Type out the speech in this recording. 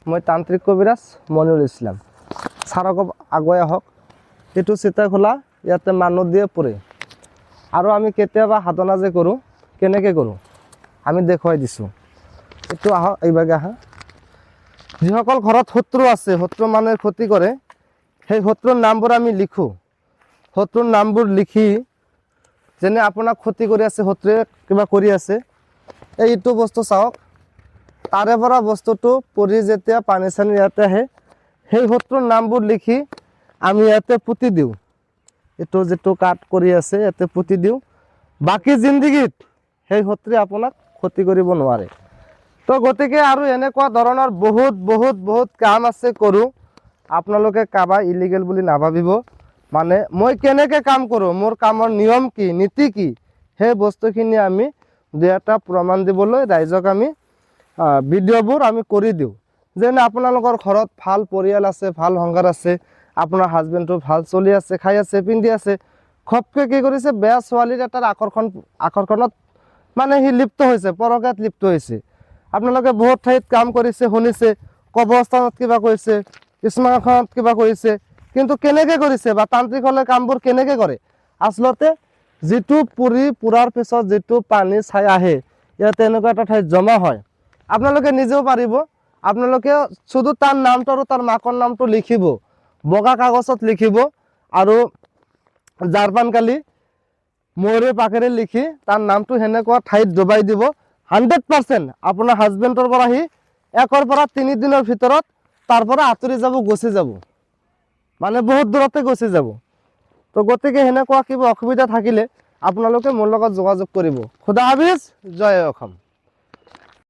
মই তান্ত্ৰিক কবিৰাজ মনিৰুল ইছলাম। ছাৰক আগুৱাই আহক। এইটো চিতাখোলা, ইয়াতে মানুহ দিয়ে পৰে। আৰু আমি কেতিয়াবা সাধনা যে কৰোঁ, কেনেকৈ কৰোঁ আমি দেখুৱাই দিছোঁ। এইটো আহক, এইভাগে আহা। যিসকল ঘৰত শত্ৰু আছে, শত্ৰু মানুহে ক্ষতি কৰে, সেই শত্ৰুৰ নামবোৰ আমি লিখোঁ। শত্ৰুৰ নামবোৰ লিখি, যেনে আপোনাক ক্ষতি কৰি আছে, শত্ৰুৱে কিবা কৰি আছে, এইটো বস্তু চাওক, তাৰে পৰা বস্তুটো পৰি যেতিয়া পানী চানী ইয়াতে আহে, সেই শত্ৰুৰ নামবোৰ লিখি আমি ইয়াতে পুতি দিওঁ। এইটো যিটো কাট কৰি আছে ইয়াতে পুতি দিওঁ। বাকী জিন্দগীত সেই শত্ৰুৱে আপোনাক ক্ষতি কৰিব নোৱাৰে। তো গতিকে আৰু এনেকুৱা ধৰণৰ বহুত বহুত বহুত কাম আছে কৰোঁ। আপোনালোকে কাৰোবাৰ ইলিগেল বুলি নাভাবিব। মানে মই কেনেকৈ কাম কৰোঁ, মোৰ কামৰ নিয়ম কি, নীতি কি, সেই বস্তুখিনি আমি দুই এটা প্ৰমাণ দিবলৈ ৰাইজক আমি ভিডিঅ'বোৰ আমি কৰি দিওঁ। যেনে আপোনালোকৰ ঘৰত ভাল পৰিয়াল আছে, ভাল সংসাৰ আছে, আপোনাৰ হাজবেণ্ডটো ভাল চলি আছে, খাই আছে, পিন্ধি আছে, ঘপকৈ কি কৰিছে, বেয়া ছোৱালীৰ এটাৰ আকৰ্ষণত মানে সি লিপ্ত হৈছে, পৰকীয়াত লিপ্ত হৈছে। আপোনালোকে বহুত ঠাইত কাম কৰিছে, শুনিছে, কবৰস্থানত কিবা কৰিছে, শ্মশানত কিবা কৰিছে, কিন্তু কেনেকৈ কৰিছে বা তান্ত্ৰিকসকলে কামবোৰ কেনেকৈ কৰে। আচলতে যিটো পুৰাৰ পিছত যিটো পানী চাই আহে, ইয়াতে এনেকুৱা এটা ঠাইত জমা হয়। আপোনালোকে নিজেও পাৰিব। আপোনালোকে শুধু তাৰ নামটো আৰু তাৰ মাকৰ নামটো লিখিব, বগা কাগজত লিখিব, আৰু জাৰপানকালি মৌৰে পাকেৰে লিখি তাৰ নামটো সেনেকুৱা ঠাইত ডুবাই দিব। 100% আপোনাৰ হাজবেণ্ডৰ পৰা সি 1 পৰা 3 দিনৰ ভিতৰত তাৰ পৰা আঁতৰি যাব, গুচি যাব, মানে বহুত দূৰতে গুচি যাব। তো গতিকে সেনেকুৱা কিবা অসুবিধা থাকিলে আপোনালোকে মোৰ লগত যোগাযোগ কৰিব। খুদা হাফিজ, জয় অসম।